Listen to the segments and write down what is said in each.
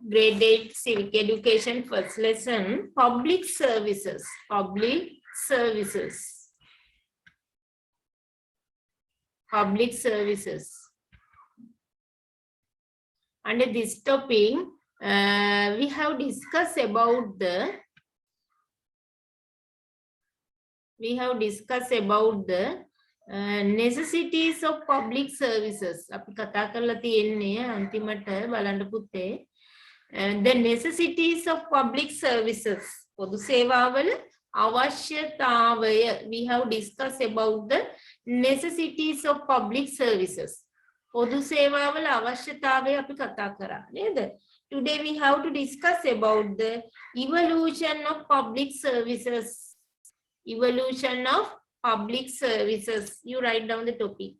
Grade 8 Civic Education first lesson, Public Services. Public Services. Public Services. Under this topic, we have discussed about the necessities of public services. අපි කතා කරලා තියෙන්නේ අන්තිමට බලන්න පුතේ the necessities of public services. පොදු සේවාවල අවශ්‍යතාවය. We have discussed about the necessities of public services. පොදු සේවාවල අවශ්‍යතාවය අපි කතා කරා නේද? Today we have to discuss about the evolution of public services. Evolution of public services. You write down the topic.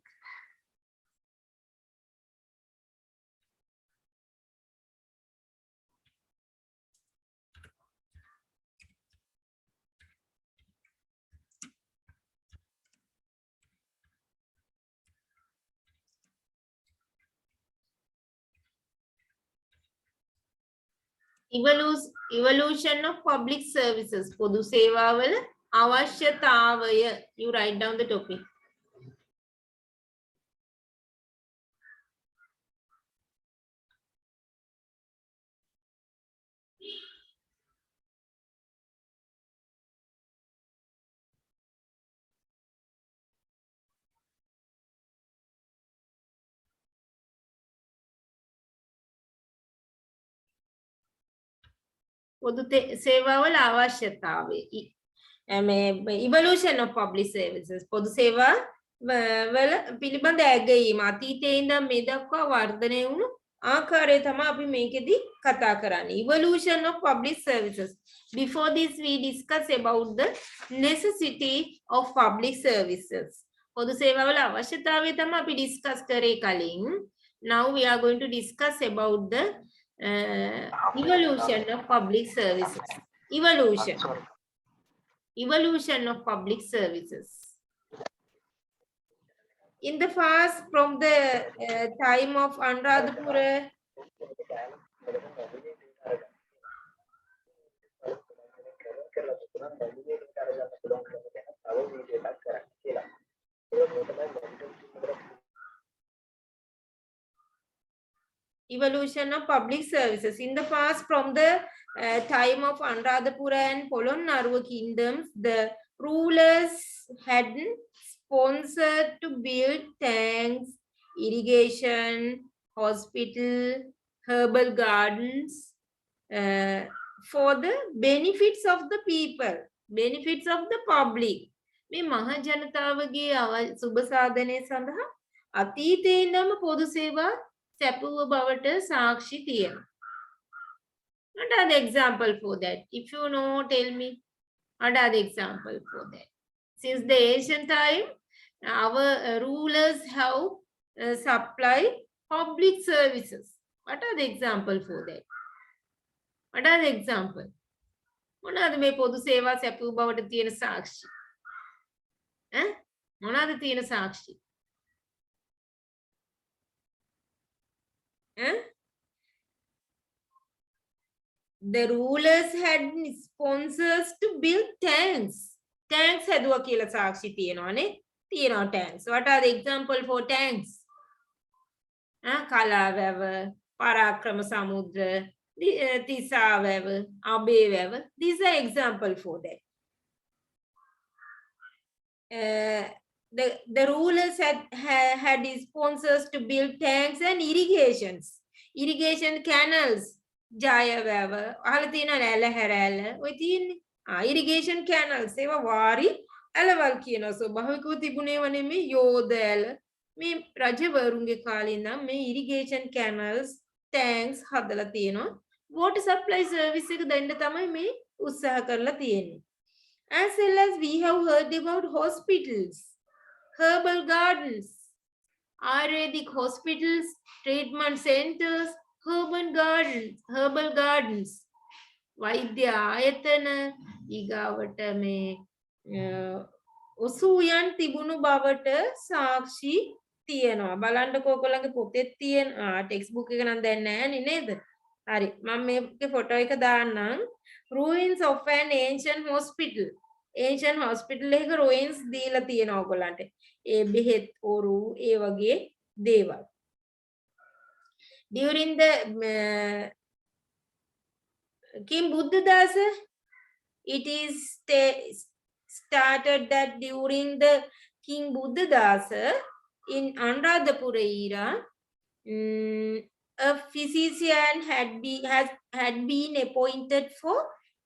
Evolution of public services. පොදු සේවාවල අවශ්‍යතාවය. You write down the topic. පොදු සේවාවල අවශ්‍යතාවය. Evolution of public services. පොදු සේවා වල පිළිබඳ ඇගයීම අතීතයේ ඉඳන් මේ දක්වා වර්ධනය වුණු ආකාරය තමයි අපි මේකෙදි කතා කරන්නේ. Evolution of public services. Before this we discuss about the necessity of public services. පොදු සේවාවල අවශ්‍යතාවය තමයි අපි discuss කරේ කලින්. Now we are going to discuss about the evolution of public services. Evolution of public services. In the past, from the time of Anuradhapura, evolution of public services. In the past, from the time of Anuradhapura and Polonnaruwa kingdoms, the rulers had sponsored to build tanks, irrigation, hospital, herbal gardens for the benefits of the people, benefits of the public. මේ මහ ජනතාවගේ සුබ සාධනය සඳහා අතීතයේ ඉඳන්ම පොදු සේවා සැපුව බවට සාක්ෂි තියෙනවා. What are the example for that? If you know, tell me. What are the example for that? Since the ancient time, our rulers have supplied public services. What are the example for that? What are the example? මොනවාද මේ පොදු සේවා සැපුව බවට තියෙන සාක්ෂි? මොනවාද තියෙන සාක්ෂි? The rulers had sponsors to build tanks. Tanks හැදුවා කියලා සාක්ෂි තියෙනවානේ. තියෙනවා tanks. What are the example for tanks? කලාවැව, Parakrama Samudra, තිසාවැව, අබේවැව. These are example for that. The rulers had sponsors to build tanks and irrigation canals. ජයවැව අහලා තියෙනවනේ ඇලහැරැල්ල ඔය තියෙන්නේ irrigation canals ඒවා වාරි ඇලවල් කියන ස්වභාවිකව තිබුණේව නෙමෙයි යෝධ ඇල මේ රජවරුන්ගේ කාලේ ඉඳන් මේ irrigation canals tanks හදලා තියෙනවා water supply service එක දෙන්න තමයි මේ උත්සාහ කරලා තියෙන්නේ. As well as we have heard about hospitals, herbal gardens, Ayurvedic hospitals, treatment centers, herbal gardens. වෛද්‍ය ආයතන ඊගාවට මේ ඔසුයන් තිබුණු බවට සාක්ෂි තියෙනවා. බලන්නකෝ ඔයගොල්ලන්ගේ පොතේ තියෙන ටෙක්ස්ට් බුක් එක නම් දැන් නැහැ නේද? හරි මම මේකේ ෆොටෝ එක දාන්නම්. ruins of an ancient hospital. ancient hospital එකක ruins දීලා තියෙනවා ඔයගොල්ලන්ට. ඒ බෙහෙත් ඔරු ඒ වගේ දේවල්. during the King Buddhadasa, it is started that during the King Buddhadasa in Anuradhapura era, a physician had been appointed for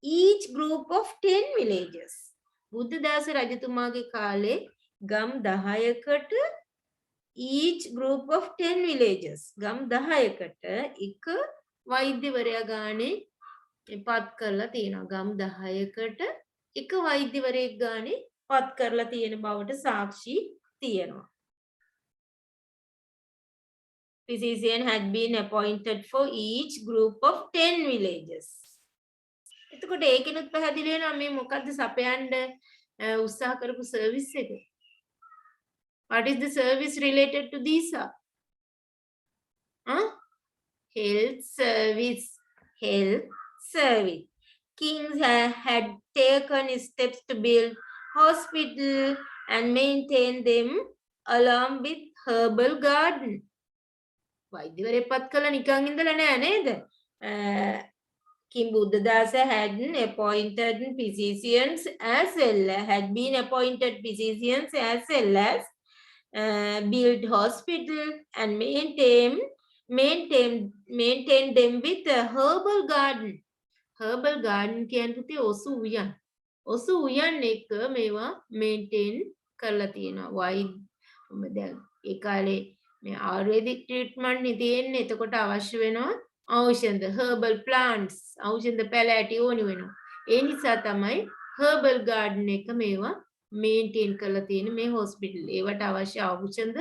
each group of 10 villages. Buddhadasa රජතුමාගේ කාලේ ගම් 10කට each group of 10 villages ගම් 10කට එක වෛද්‍යවරයා ගානේ පත් කරලා තියෙනවා. ගම් 10කට එක වෛද්‍යවරයෙක් ගානේ පත් කරලා තියෙන බවට සාක්ෂි තියෙනවා. Physician had been appointed for each group of 10 villages. එතකොට ඒකිනුත් පැහැදිලි වෙනවා මේ මොකද්ද සපයන්න උත්සාහ කරපු සර්විස් එක. What is the service related to these? Health service. Health service. Kings had taken steps to build hospital and maintain them along with herbal garden. වෛද්‍යවරයෙක් පත් කළා නිකන් ඉඳලා නෑ නේද? King Buddhadasa had been appointed physicians as well as build hospital and maintain them with a herbal garden. Herbal garden කියන්නේ පුතේ ඔසු උයන්. ඔසු උයන් එක මේවා maintain කරලා තියෙනවා. දැන් ඒ කාලේ මේ ආයුර්වේදික් ට්‍රීට්මන්ට් නේ තියෙන්නේ. එතකොට අවශ්‍ය වෙනවා ඖෂධ herbal plants ඖෂධ පැලෑටි ඕනි වෙනවා. ඒ නිසා තමයි herbal garden එක මේවා maintain කරලා තියෙන්නේ මේ hospital. ඒවට අවශ්‍ය ඖෂධ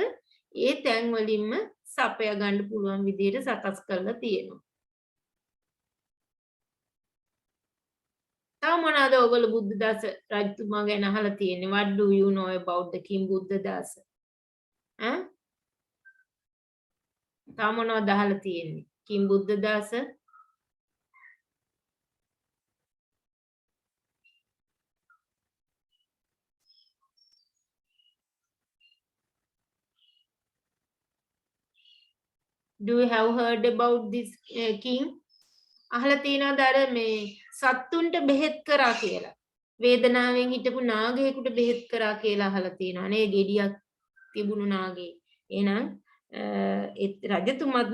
ඒ තැන් වලින්ම සපයා ගන්න පුළුවන් විදිහට සකස් කරලා තියෙනවා. තව මොනවාද ඔයගොල්ලෝ බුද්ධදාස රජතුමා ගැන අහලා තියෙන්නේ? What do you know about the King Buddhadasa? තව මොනවද අහලා තියෙන්නේ? King Buddhadasa Do you have heard about this king? අහලා තියෙනවද අර මේ සත්තුන්ට බෙහෙත් කරා කියලා? වේදනාවෙන් හිටපු නාගයෙකුට බෙහෙත් කරා කියලා අහලා තියෙනවා නේ ගෙඩියක් තිබුණු නාගේ. එහෙනම් රජතුමත්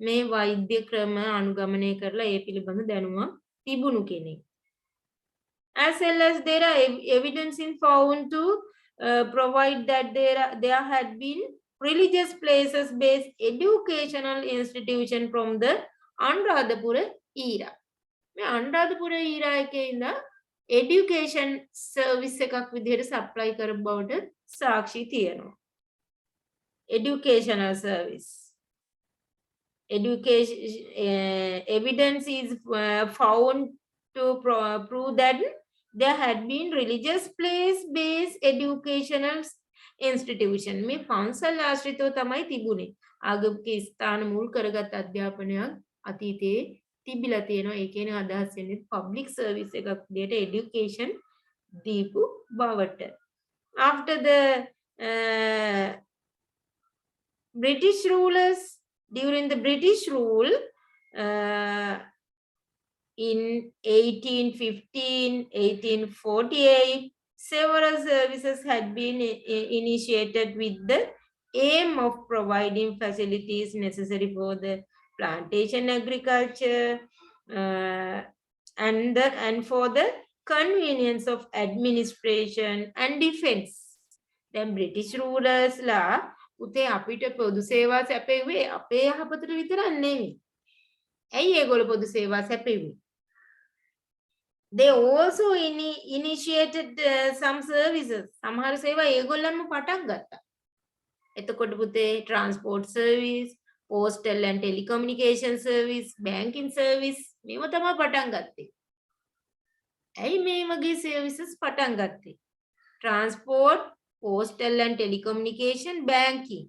මේ වෛද්‍ය ක්‍රම අනුගමනය කරලා ඒ පිළිබඳ දැනුමක් තිබුණු කෙනෙක්. As well as there are evidence in found to provide that there had been religious places based educational institution from the Anuradhapura era. මේ අනුරාධපුර era එකේ ඉඳන් education service එකක් විදිහට supply කරපු බවට සාක්ෂි තියෙනවා. Educational service. Education evidence is found to prove that there had been religious place based educational institution. මේ පන්සල් ආශ්‍රිතව තමයි තිබුණේ. ආගමික ස්ථාන මුල් කරගත් අධ්‍යාපනයක් අතීතයේ තිබිලා තියෙනවා. ඒ කියන්නේ අදහස් වෙන්නේ public service එකක් විදිහට education දීපු බවට. After the British rulers, during the British rule in 1815, 1848, several services had been initiated with the aim of providing facilities necessary for the plantation agriculture and for the convenience of administration and defense. Then British rulers la උතේ අපිට පොදු සේවා සැපෙව්වේ අපේ යහපතට විතරක් නෙවෙයි. ඇයි ඒගොල්ලෝ පොදු සේවා සැපෙව්වේ? They also initiated some services. සමහර සේවා ඒගොල්ලන්ම පටන් ගත්තා. එතකොට පුතේ transport service, postal and telecommunication service, banking service මේව තමයි පටන් ගත්තේ. ඇයි මේ වගේ services පටන් ගත්තේ? Transport, postal and telecommunication, banking.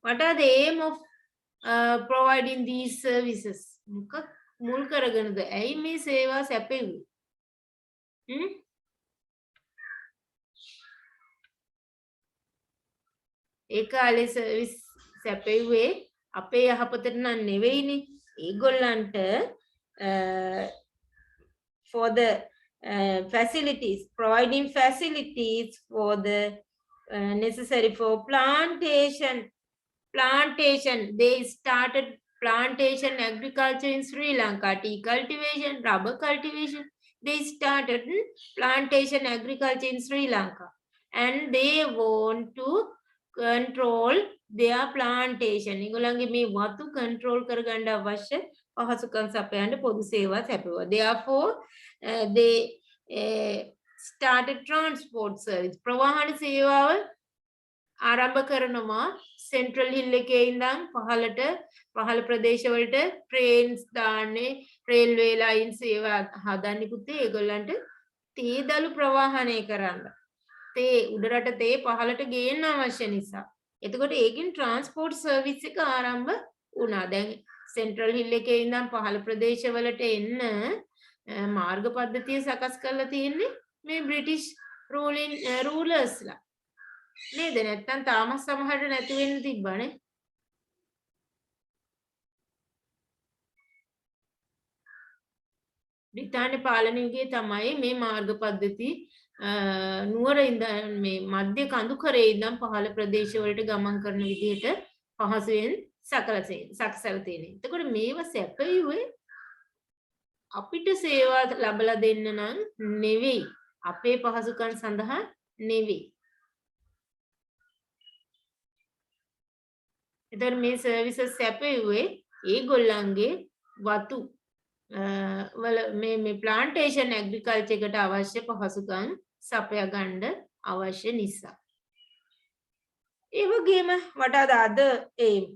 What are the aim of providing these services? මොකක් මුල් කරගෙනද ඇයි මේ සේවා සැපෙව්වේ? ඒ කාලේ සර්විස් සැපෙව්වේ අපේ යහපතට නම් නෙවෙයිනේ. ඒගොල්ලන්ට for the facilities, providing facilities for the necessary for plantation. They started plantation agriculture in Sri Lanka, tea cultivation, rubber cultivation. They started plantation agriculture in Sri Lanka, and they want to control their plantation. ඒගොල්ලන්ගේ මේ වතු control කරගන්න අවශ්‍ය පහසුකම් සපයන්න පොදු සේවා සැපයුවා. Therefore, they started transport service. ප්‍රවාහන සේවාව ආරම්භ කරනවා සෙන්ට්‍රල් හිල් එකේ ඉඳන් පහළ ප්‍රදේශවලට ට්‍රේන්ස් දාන්නේ රේල්වේ ලයින්ස් ඒවා හදන්නේ පුතේ ඒගොල්ලන්ට තේ දළු ප්‍රවාහනය කරන්න. තේ උඩරට තේ පහළට ගේන්න අවශ්‍ය නිසා. එතකොට ඒකින් ට්‍රාන්ස්පෝර්ට් සර්විස් එක ආරම්භ වුණා. දැන් සෙන්ට්‍රල් හිල් එකේ ඉඳන් පහළ ප්‍රදේශවලට එන්න මාර්ග පද්ධතිය සකස් කරලා තියෙන්නේ මේ බ්‍රිටිෂ් රූලර්ස්ලා. නේද? නැත්තම් තාමත් සමහරට නැති වෙන්න තිබ්බනේ. බ්‍රිතාන්‍ය පාලන යුගයේ තමයි මේ මාර්ග පද්ධති නුවර ඉඳන් මේ මධ්‍ය කඳුකරේ ඉඳන් පහළ ප්‍රදේශවලට ගමන් කරන විදිහට පහසුවෙන් සකසලා තියෙන්නේ. එතකොට මේව සැපයුවේ අපිට සේවා ලබලා දෙන්න නම් නෙවෙයි. අපේ පහසුකම් සඳහා නෙවෙයි. එතකොට මේ සර්විසස් සැපයුවේ ඒගොල්ලන්ගේ වතු වල මේ ප්ලාන්ටේෂන් ඇග්‍රිකල්චර් එකට අවශ්‍ය පහසුකම් සපයා ගන්න අවශ්‍ය නිසා. ඒ වගේම what are the other aim?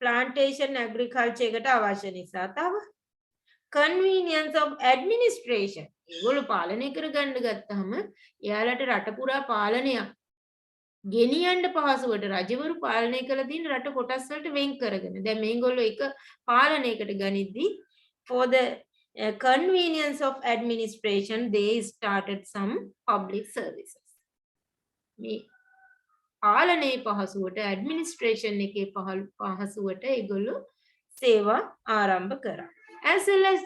Plantation agriculture එකට අවශ්‍ය නිසා. තව convenience of administration. ඒගොල්ලෝ පාලනය කරගන්න ගත්තාම එයාලට රට පුරා පාලනයක් ගෙනියන්න පහසුවට රජවරු පාලනය කළ තියෙන රට කොටස් වලට වෙන් කරගෙන. දැන් මේගොල්ලෝ එක පාලනයකට ගනිද්දී for the convenience of administration they started some public services. මේ පාලනයේ පහසුවට administration එකේ පහසුවට ඒගොල්ලෝ සේවා ආරම්භ කරා. as well as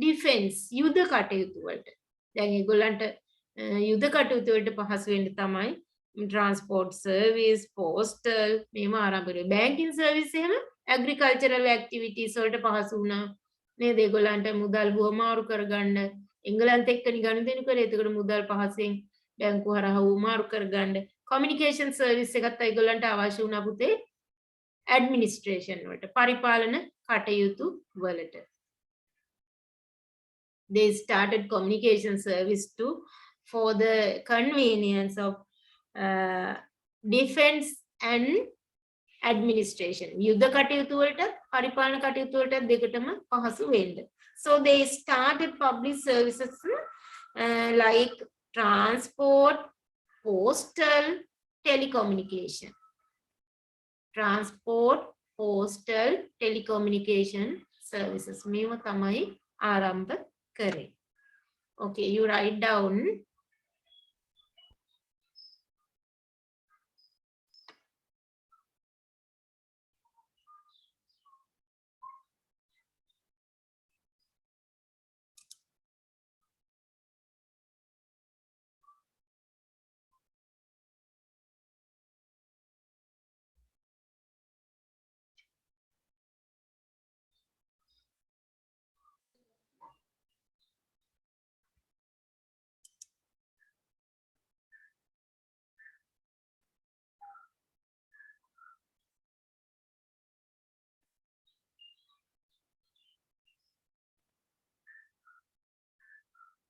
defense යුද කටයුතු වලට. දැන් ඒගොල්ලන්ට යුද කටයුතු වලට පහසු වෙන්න තමයි transport service, postal මේව ආරම්භ කරේ. banking service එහෙම agricultural activities වලට පහසු වුණා. නේද? ඒගොල්ලන්ට මුදල් හුවමාරු කරගන්න එංගලන්ත එක්කනි ගනුදෙනු කරේ. ඒකට මුදල් පහසෙන් බැංකු හරහා හුවමාරු කරගන්න. communication service එකත් ඒගොල්ලන්ට අවශ්‍ය වුණා පුතේ administration වලට, පරිපාලන කටයුතු වලට. They started communication service too for the convenience of defense and administration. යුද්ධ කටයුතු වලට පරිපාලන කටයුතු වලට දෙකටම පහසු වෙන්න. So they started public services like transport, postal, telecommunication. Transport, postal, telecommunication services. මේව තමයි ආරම්භ කරේ. Okay, you write down.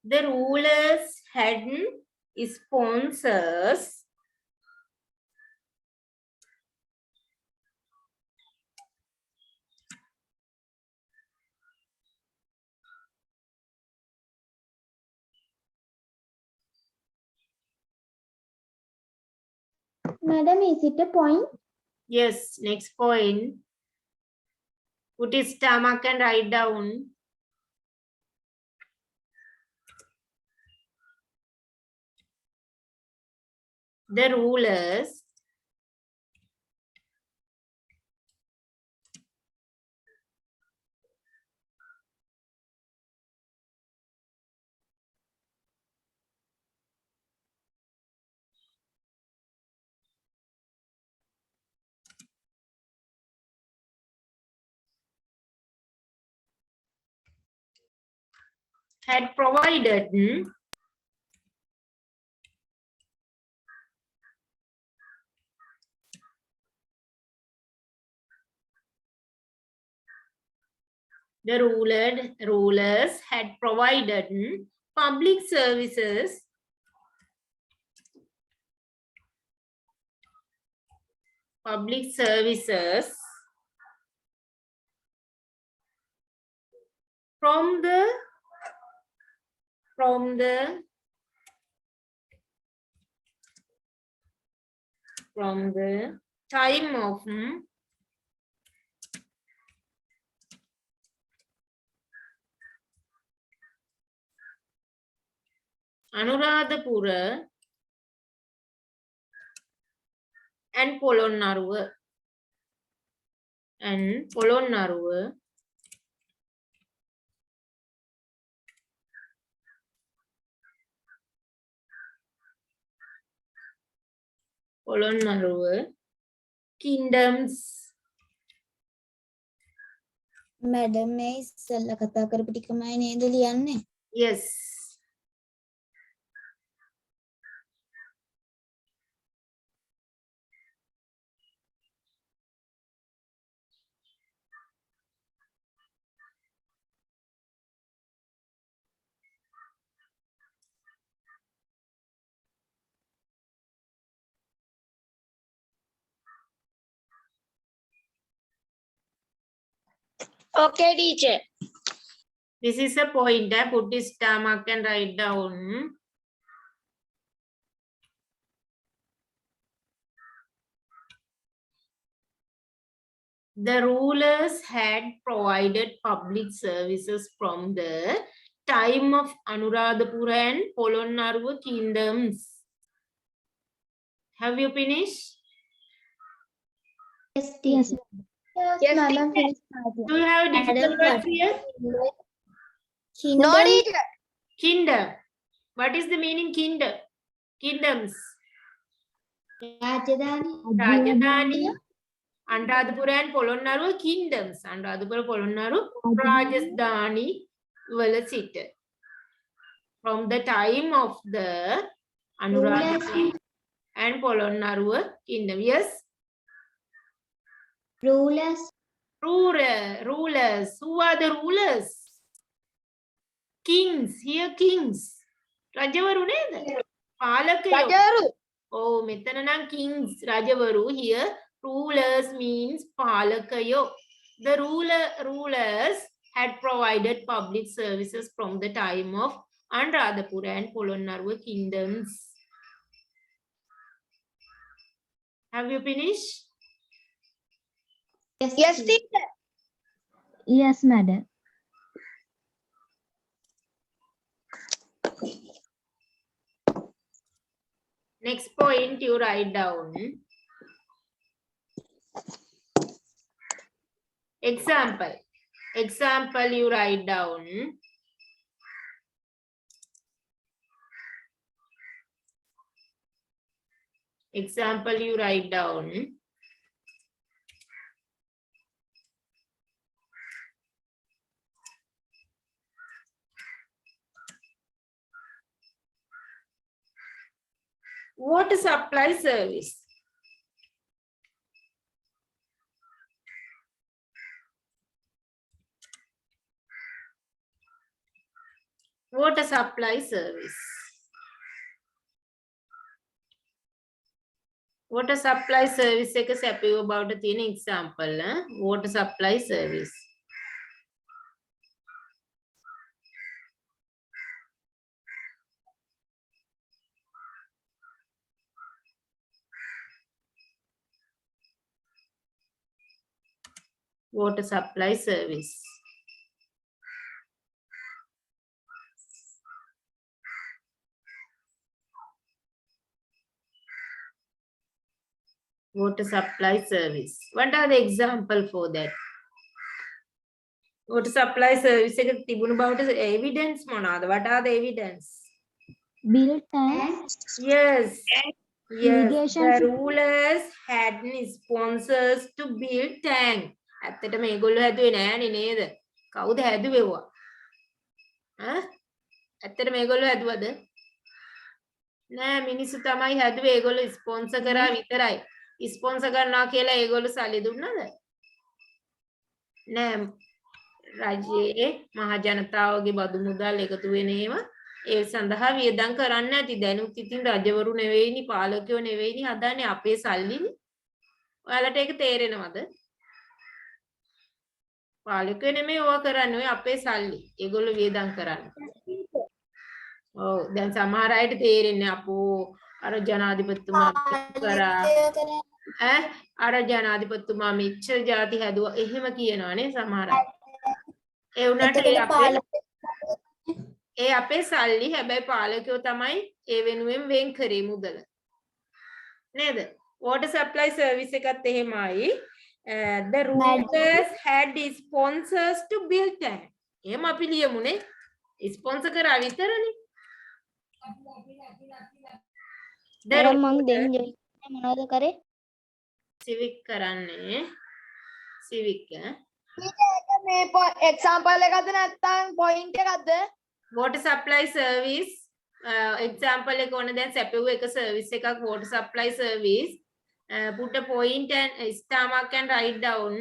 The rulers had sponsors. Madam, is it a point? Yes, next point. Put his stomach and write down. The rulers had provided the rulers had provided public services from the time of Anuradhapura and Polonnaruwa kingdoms. Madam මේ ඉස්සෙල්ලා කතා කරපු ටිකමයි නේද ලියන්නේ? Yes. Okay, teacher. This is a pointer. Put his stomach and write down. The rulers had provided public services from the time of Anuradhapura and Polonnaruwa kingdoms. Have you finished? Yes, teacher. Yes, madam. Do you have difficult words here? No, teacher. Kingdom. What is the meaning kingdom? Kingdoms. Rajadhani. Anuradhapura and Polonnaruwa kingdoms. Anuradhapura, Polonnaruwa, Rajasthani wala සිට. From the time of the Anuradhapura and Polonnaruwa kingdom. Yes? Rulers. Rulers. Who are the rulers? Kings. Here kings. Rajavaru neda? Palakayo. Rajaru. Oh, මෙතන නම් kings, Rajavaru. Here rulers means Palakayo. The rulers had provided public services from the time of Anuradhapura and Polonnaruwa kingdoms. Have you finished? Yes, teacher. Yes, madam. Next point you write down. Example. Example you write down. Example you write down. Water supply service. Water supply service. Water supply service එක සැපියව බවට තියෙන example. Water supply service. water supply service. Water supply service. What are the example for that? Water supply service එක තිබුණු බවට evidence මොනවාද? What are the evidence? Bill tanks, Yes. Yes. irrigation The system. rulers had sponsors to build tank. ඇත්තට මේගොල්ලෝ හැදුවේ නෑනේ නේද? කවුද හැදුවේවා? ඇත්තට මේගොල්ලෝ හැදුවද? නෑ මිනිස්සු තමයි හැදුවේ. ඒගොල්ලෝ ස්පොන්සර් කරා විතරයි. ස්පොන්සර් කරනවා කියලා ඒගොල්ලෝ සල්ලි දුන්නද? නෑ. රජයේ මහ ජනතාවගේ බදු මුදල් එකතු වෙන ඒවා ඒ සඳහා වියදම් කරන්න නැති. දැනුත් ඉතින් රජවරු නෙවෙයිනි පාලකයෝ නෙවෙයිනි හදන්නේ අපේ සල්ලිනේ. ඔයාලට ඒක තේරෙනවද? පාලකයෝ නෙමෙයි ඕවා කරන්නේ. ඔය අපේ සල්ලි. ඒගොල්ලෝ වියදම් කරන්නේ. ඔව් දැන් සමහර අයට තේරෙන්නේ අපෝ අර ජනාධිපතිතුමා කරා අර ජනාධිපතිතුමා මෙච්චර ಜಾති හැදුවා එහෙම කියනවානේ සමහර අය. ඒ උනාට ඒ අපේ සල්ලි හැබැයි පාලකයෝ තමයි ඒ වෙනුවෙන් වෙන් කරේ මුදල. නේද? water supply service එකත් එහෙමයි. The rulers had sponsors to build tank. එහෙම අපි ලියමුනේ. ස්පොන්සර් කරා විතරනේ. මං දෙන්න මොනවද කරේ? සිවික් කරන්නේ. සිවික් මේ එක්සාම්පල් එකක්ද නැත්නම් පොයින්ට් එකක්ද? water supply service example එක ඕන දැන් සැපෙව් එක service එකක් water supply service put a point and star mark and write down.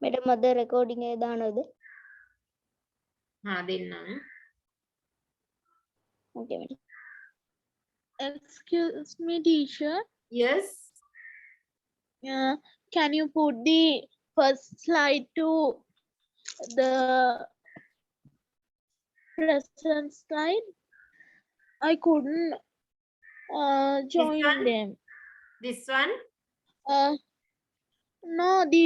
මට මද රෙකෝඩින් එක දානවද? දෙන්නම්. Okay madam. Excuse me, teacher. Yes. Can you put the first slide to the present slide? I couldn't join one? them. This one. No, the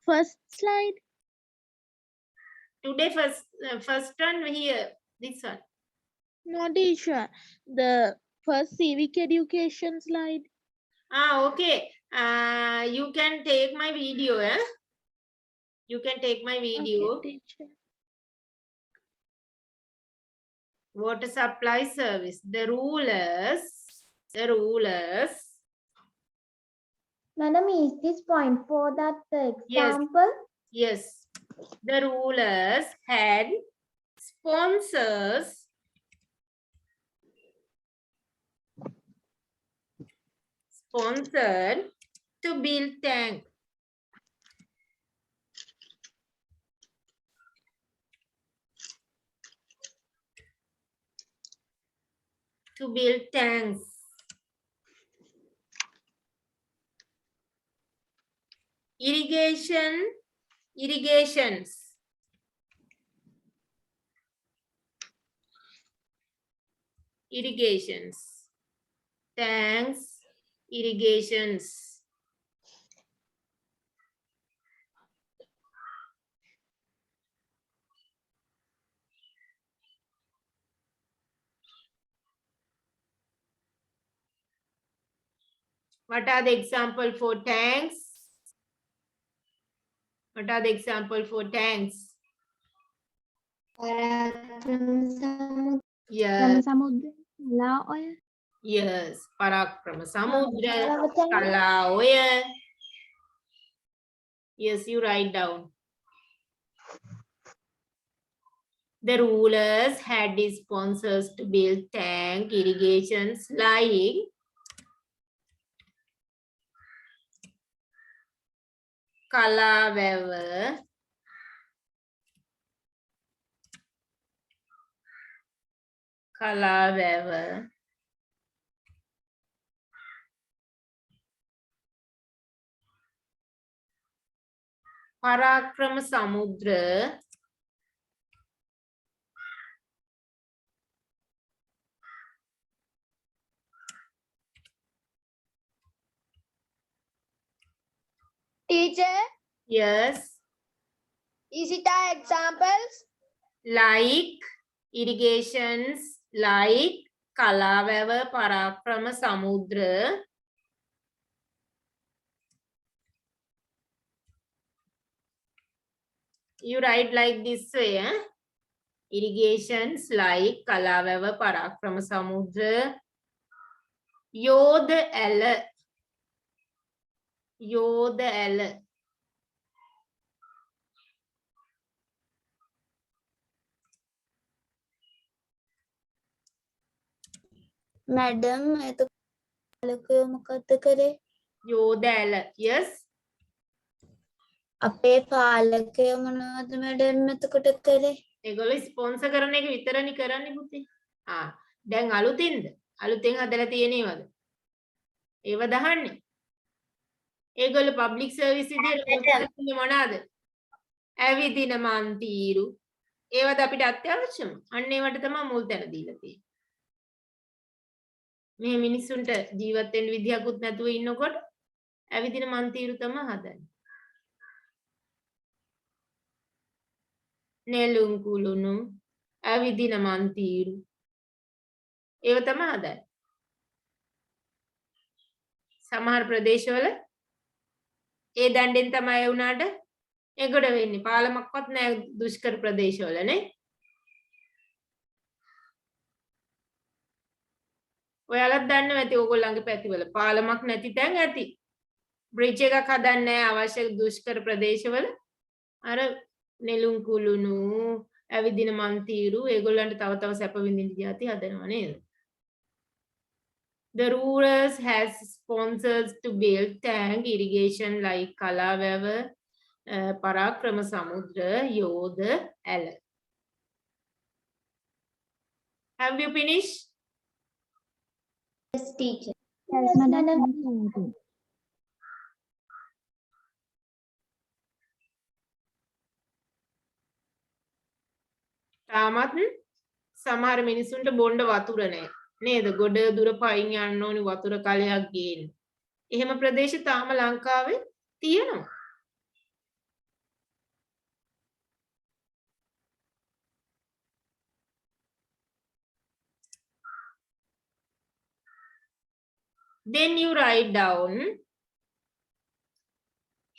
first slide. Today first one here. This one. No, teacher. The first civic education slide. Okay. You can take my video. You can take my video. Okay, teacher. Water supply service. The rulers. Madam, is this point for that example? Yes. The rulers had sponsors sponsored to build tank. To build tanks. Irrigations. Tanks, irrigations. What are the example for tanks? What are the example for tanks? Yes. Yes. Parakrama Samudra, Kalaoya. Yes, you write down. The rulers had sponsors to build tank irrigations like Kalawewa, Parakrama Samudra, Teacher, Yes. Is it our examples? Like irrigations, like Kalaweva, Parakrama, Samudra. You write like this way, eh? Irrigations like Kalaweva, Parakrama, Samudra. Yoda Ella. Yoda Ella. Madam එතකොට පාලකයෝ මොකක්ද කරේ? Yoda Ella. Yes. අපේ පාලකයෝ මොනවද madam එතකොට කරේ? ඒගොල්ලෝ sponsor කරන එක විතරනේ කරන්නේ පුතේ. දැන් අලුතින්ද? අලුතෙන් හදලා තියෙනවද? ඒව දහන්නේ. ඒගොල්ලෝ පබ්ලික් සර්විස් විදියට කරන්නේ මොනවාද? ඇවිදින මන්තිරු. ඒවද අපිට අත්‍යවශ්‍යම. අන්න ඒවට තමයි මුල් තැන දීලා තියෙන්නේ. මේ මිනිස්සුන්ට ජීවත් වෙන්න විදියකුත් නැතුව ඉන්නකොට ඇවිදින මන්තිරු තමයි හදන්නේ. නෙළුම් කුළුණු ඇවිදින මන්තිරු ඒව තමයි හදන්නේ. සමහර ප්‍රදේශවල ඒ දණ්ඩෙන් තමයි ඒ උනාට ඒගොඩ වෙන්නේ. පාලමක්වත් නැහැ දුෂ්කර ප්‍රදේශවල නේ. ඔයාලත් දන්නවා ඇති ඕගොල්ලන්ගේ පැතිවල පාලමක් නැති තැන් ඇති. බ්‍රිජ් එකක් හදන්නේ නැහැ අවශ්‍ය දුෂ්කර ප්‍රදේශවල. අර නෙළුම් කුළුණු ඇවිදින මන්තිරු ඒගොල්ලන්ට තව සැප විඳින්න જાති හදනවා නේද? The rulers has sponsors to build tank irrigation like Kalaweva, Parakrama Samudra, Yoda, Ella. Have you finished? Yes, teacher. තාමත් සමහර මිනිසුන්ට බොණ්ඩ වතුර නැහැ. නේද? ගොඩ දුර පයින් යන්න ඕනි වතුර කලයක් ගේන්න. එහෙම ප්‍රදේශ තාම ලංකාවේ තියෙනවා. Then you write down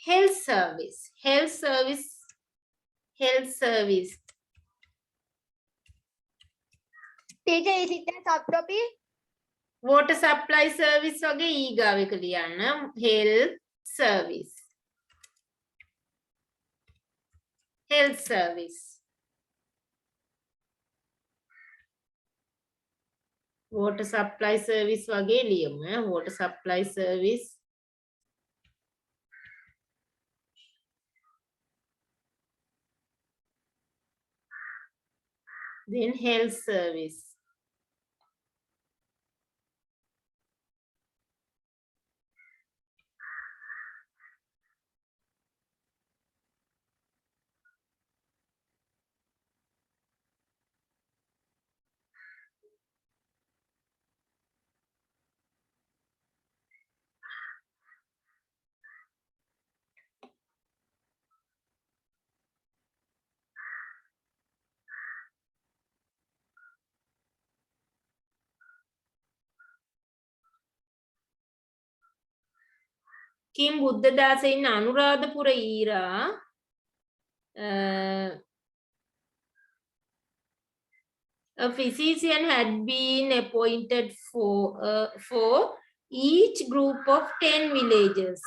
health service. Health service. Health service. Teacher, is it a subtopic? Water supply service වගේ ඊගාව එක ලියන්න. Health service. Health service. Water supply service වගේ ලියමු. Water supply service. Then health service. Kim Buddhadasa in Anuradhapura era, a physician had been appointed for each group of 10 villages.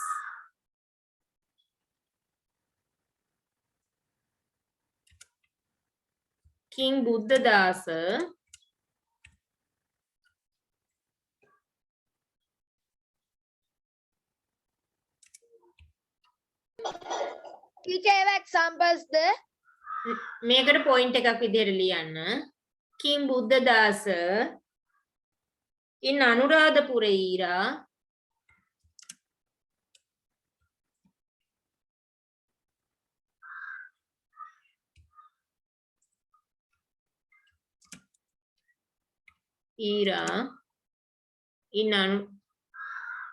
King Buddhadasa Teacher, examples there. මේකට point එකක් විදිහට ලියන්න. King Buddhadasa in Anuradhapura era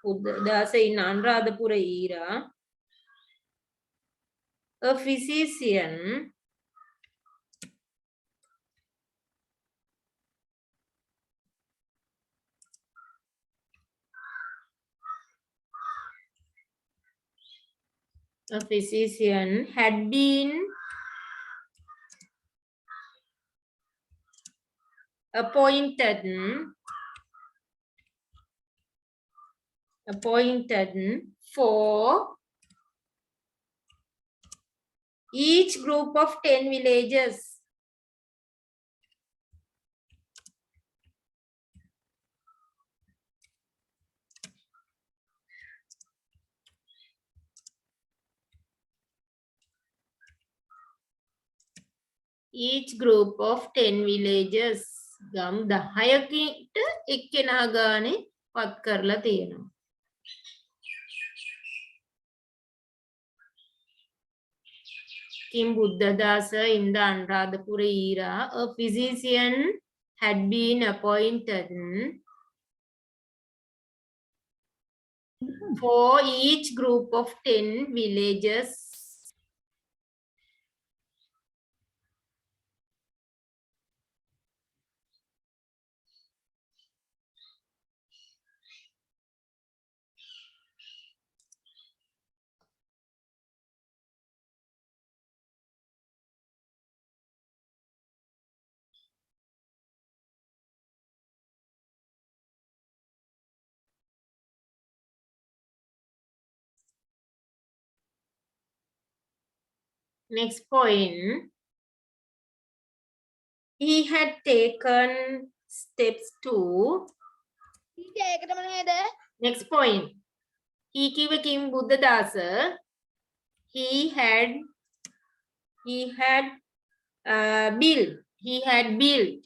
Buddhadasa in Anuradhapura era A physician had been appointed for each group of 10 villages. Each group of 10 villages. ගම් 10කට එක්කෙනා ගානේ පත් කරලා තියෙනවා. Kim Buddhadasa in the Anuradhapura era, a physician had been appointed for each group of 10 villages. Next point, he had taken steps to. teacher එකටම නේද? Next point, he කිව්ව Kim Buddhadasa, he had built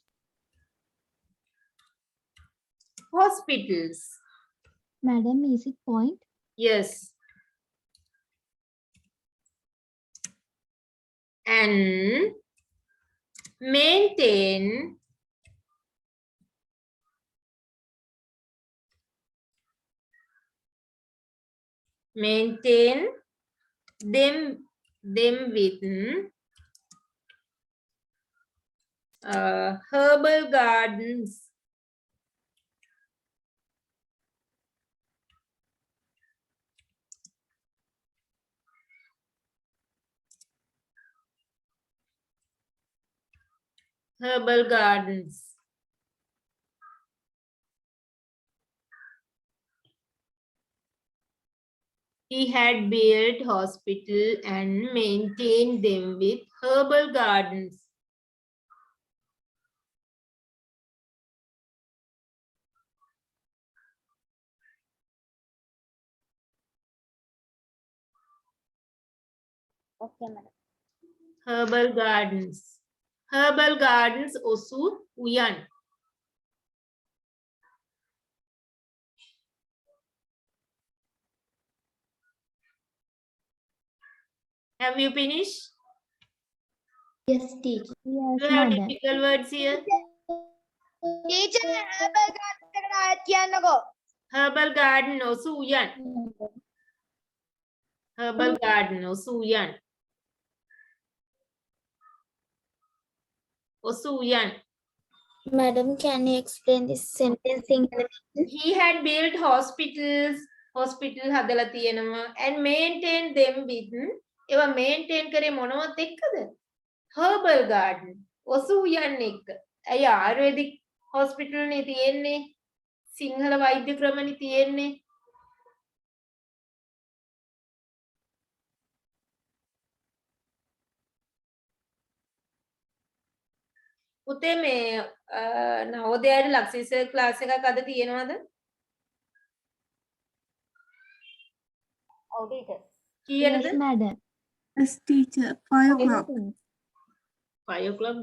hospitals. Madam, is it point? Yes. And maintain them with herbal gardens. Herbal gardens. He had built hospital and maintained them with herbal gardens. Okay, madam. Herbal gardens. Herbal gardens osu uyan. Have you finished? Yes, teacher. Yes, Do you have madam. difficult words here? teacher herbal garden එකට ආයෙත් කියන්නකෝ. Herbal garden osu uyan. Herbal garden osu uyan. Osu uyan. Madam, can you explain this sentence in English? He had built hospital හදලා තියෙනවා and maintain them with ඒවා maintain කරේ මොනවත් එක්කද? herbal garden ඔසු උයන් එක්ක. ඇයි ආයුර්වේදික් hospital නේ තියෙන්නේ? සිංහල වෛද්‍ය ක්‍රමනේ තියෙන්නේ. පුතේ මේ නවෝදයාට ලක්ෂිස ක්ලාස් එකක් අද තියෙනවද? ඔව් teacher. කීයටද? Yes, madam. Yes, teacher. 5 o'clock. 5 o'clock.